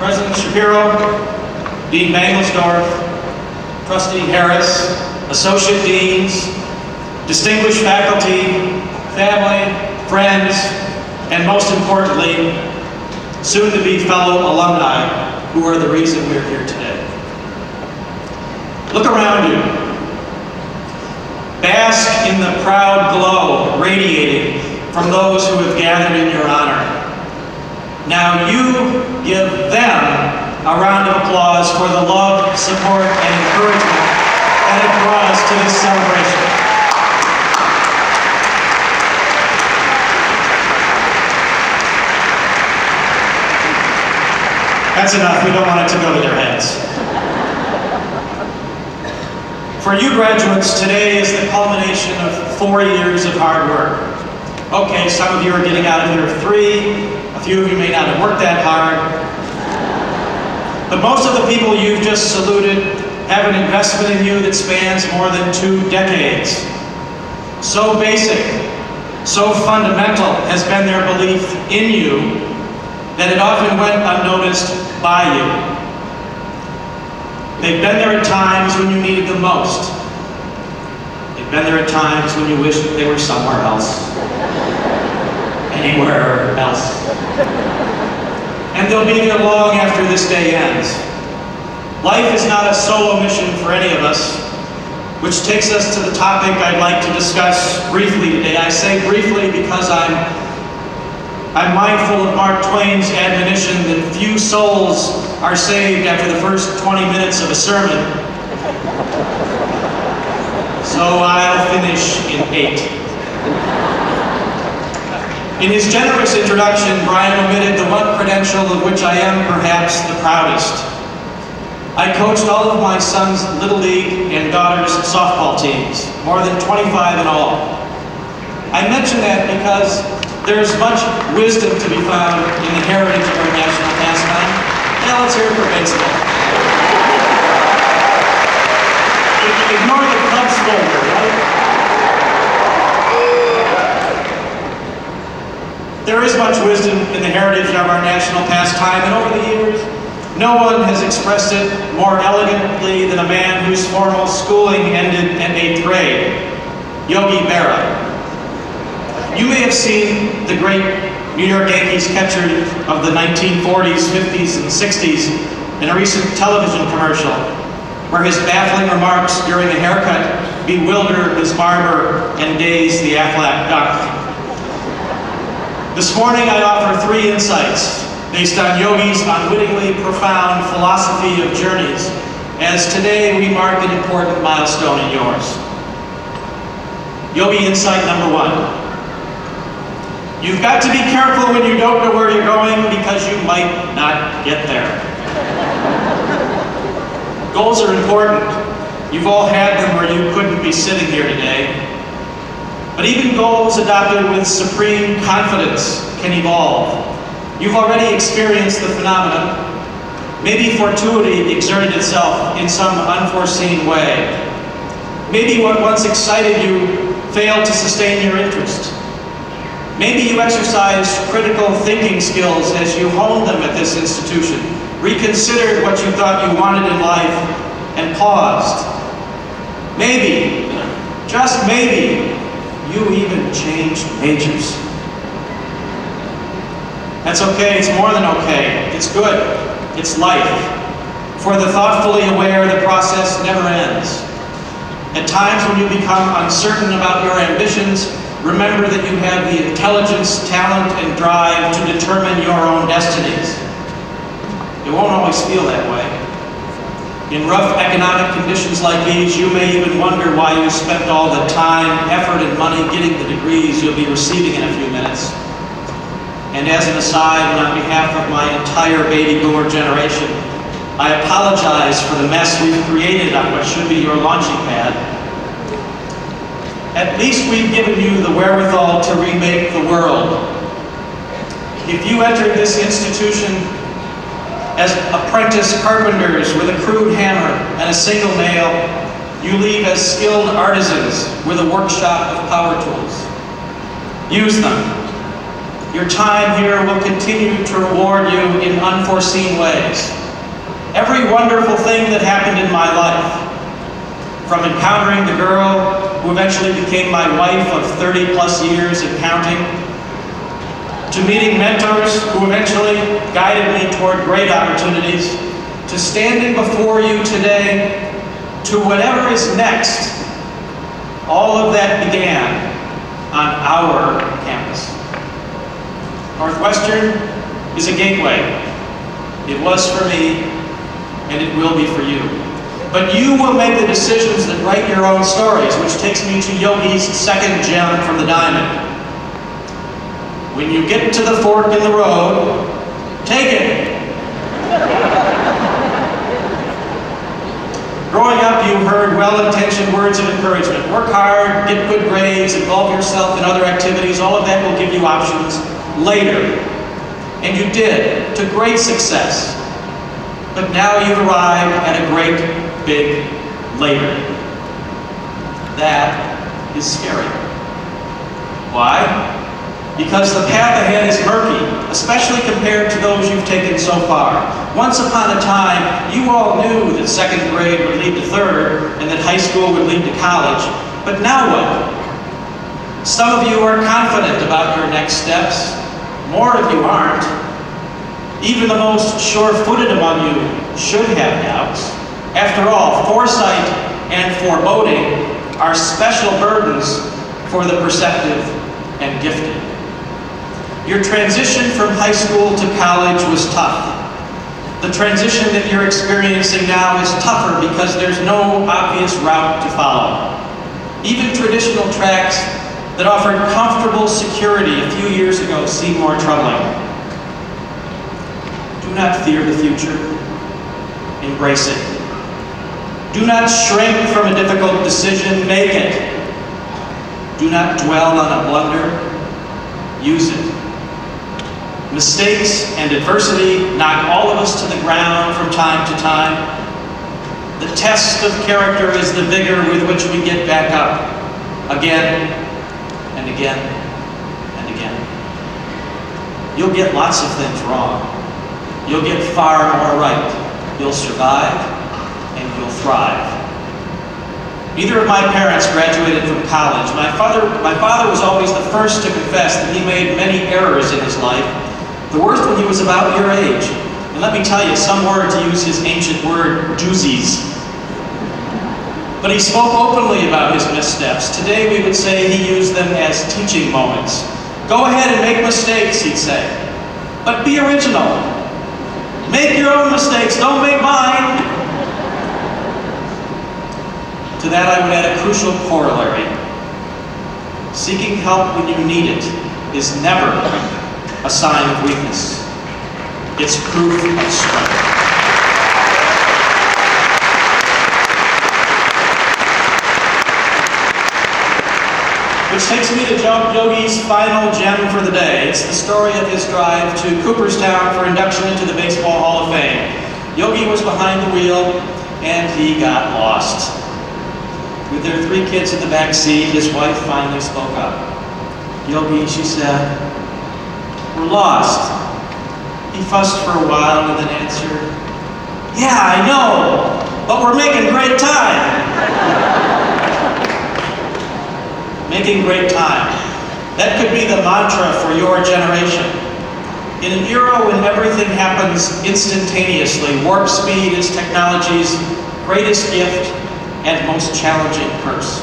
President Shapiro, Dean Mangelsdorf, Trustee Harris, Associate Deans, distinguished faculty, family, friends, and most importantly, soon-to-be fellow alumni who are the reason we're here today. Look around you. Bask in the proud glow radiating from those who have gathered in your honor. Now you give them a round of applause for the love, support, and encouragement that have brought us to this celebration. That's enough, we don't want it to go to their heads. For you graduates, today is the culmination of 4 years of hard work. Okay, some of you are getting out of here 3, a few of you may not have worked that hard, but most of the people you've just saluted have an investment in you that spans more than 2 decades. So basic, so fundamental has been their belief in you that it often went unnoticed by you. They've been there at times when you needed them most. They've been there at times when you wished they were somewhere else. Anywhere else. And they'll be there long after this day ends. Life is not a solo mission for any of us, which takes us to the topic I'd like to discuss briefly today. I say briefly because I'm mindful of Mark Twain's admonition that few souls are saved after the first 20 minutes of a sermon. So I'll finish in 8. In his generous introduction, Brian omitted the one credential of which I am perhaps the proudest. I coached all of my son's Little League and daughter's softball teams, more than 25 in all. I mention that because there's much wisdom to be found in the heritage of our national pastime. Now let's hear it for baseball. Ignore the Cubs folder, right? There is much wisdom in the heritage of our national pastime, and over the years, no one has expressed it more elegantly than a man whose formal schooling ended at 8th grade, Yogi Berra. You may have seen the great New York Yankees catcher of the 1940s, 50s, and 60s in a recent television commercial where his baffling remarks during a haircut bewilder his barber and daze the Aflac duck. This morning I offer 3 insights based on Yogi's unwittingly profound philosophy of journeys, as today we mark an important milestone in yours. Yogi insight number 1. You've got to be careful when you don't know where you're going because you might not get there. Goals are important. You've all had them or you couldn't be sitting here today. But even goals adopted with supreme confidence can evolve. You've already experienced the phenomenon. Maybe fortuity exerted itself in some unforeseen way. Maybe what once excited you failed to sustain your interest. Maybe you exercised critical thinking skills as you honed them at this institution, reconsidered what you thought you wanted in life, and paused. Maybe, just maybe, you even changed majors. That's okay, it's more than okay. It's good, it's life. For the thoughtfully aware, the process never ends. At times when you become uncertain about your ambitions, remember that you have the intelligence, talent, and drive to determine your own destinies. It won't always feel that way. In rough economic conditions like these, you may even wonder why you spent all the time, effort, and money getting the degrees you'll be receiving in a few minutes. And as an aside, and on behalf of my entire baby boomer generation, I apologize for the mess we've created on what should be your launching pad. At least we've given you the wherewithal to remake the world. If you entered this institution as apprentice carpenters with a crude hammer and a single nail, you leave as skilled artisans with a workshop of power tools. Use them. Your time here will continue to reward you in unforeseen ways. Every wonderful thing that happened in my life, from encountering the girl who eventually became my wife of 30 plus years and counting, to meeting mentors who eventually guided me toward great opportunities, to standing before you today, to whatever is next, all of that began on our campus. Northwestern is a gateway. It was for me, and it will be for you. But you will make the decisions that write your own stories, which takes me to Yogi's second gem from the diamond. When you get to the fork in the road, take it. Growing up, you heard well-intentioned words of encouragement. Work hard, get good grades, involve yourself in other activities. All of that will give you options later. And you did, to great success. But now you've arrived at a great big later. That is scary. Why? Because the path ahead is murky, especially compared to those you've taken so far. Once upon a time, you all knew that second grade would lead to third, and that high school would lead to college. But now what? Some of you are confident about your next steps. More of you aren't. Even the most sure-footed among you should have doubts. After all, foresight and foreboding are special burdens for the perceptive and gifted. Your transition from high school to college was tough. The transition that you're experiencing now is tougher because there's no obvious route to follow. Even traditional tracks that offered comfortable security a few years ago seem more troubling. Do not fear the future. Embrace it. Do not shrink from a difficult decision. Make it. Do not dwell on a blunder. Use it. Mistakes and adversity knock all of us to the ground from time to time. The test of character is the vigor with which we get back up again and again and again. You'll get lots of things wrong. You'll get far more right. You'll survive and you'll thrive. Neither of my parents graduated from college. My father was always the first to confess that he made many errors in his life, the worst when he was about your age. And let me tell you, some were, to use his ancient word, doozies. But he spoke openly about his missteps. Today we would say he used them as teaching moments. Go ahead and make mistakes, he'd say. But be original. Make your own mistakes, don't make mine. To that I would add a crucial corollary. Seeking help when you need it is never a sign of weakness. It's proof of strength. Which takes me to Yogi's final gem for the day. It's the story of his drive to Cooperstown for induction into the Baseball Hall of Fame. Yogi was behind the wheel and he got lost. With their 3 kids in the back seat, his wife finally spoke up. Yogi, she said, "We're lost." He fussed for a while and then answered, "Yeah, I know, but we're making great time." Making great time. That could be the mantra for your generation. In an era when everything happens instantaneously, warp speed is technology's greatest gift and most challenging curse.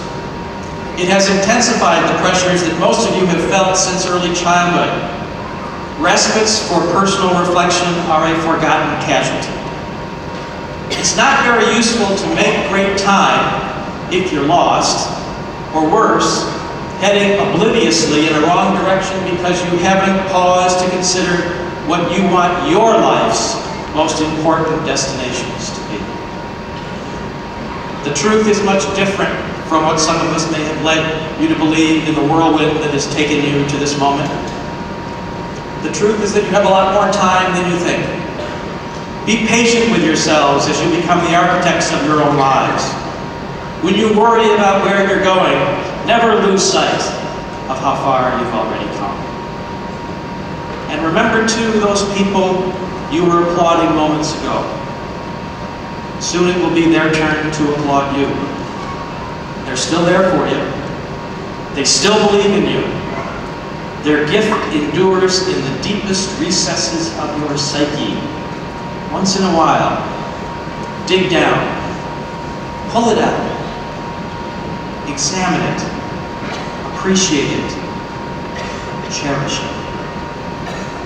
It has intensified the pressures that most of you have felt since early childhood. Respites for personal reflection are a forgotten casualty. It's not very useful to make great time if you're lost, or worse, heading obliviously in a wrong direction because you haven't paused to consider what you want your life's most important destinations to be. The truth is much different from what some of us may have led you to believe in the whirlwind that has taken you to this moment. The truth is that you have a lot more time than you think. Be patient with yourselves as you become the architects of your own lives. When you worry about where you're going, never lose sight of how far you've already come. And remember too those people you were applauding moments ago. Soon it will be their turn to applaud you. They're still there for you. They still believe in you. Their gift endures in the deepest recesses of your psyche. Once in a while, dig down, pull it out, examine it, appreciate it, cherish it.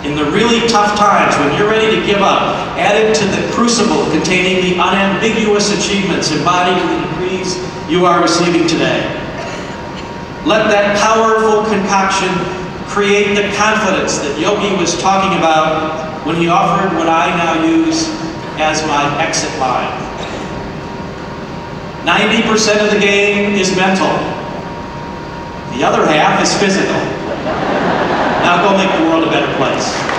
In the really tough times, when you're ready to give up, add it to the crucible containing the unambiguous achievements embodied in the degrees you are receiving today. Let that powerful concoction create the confidence that Yogi was talking about when he offered what I now use as my exit line. 90% of the game is mental. The other half is physical. Now go make the world a better place.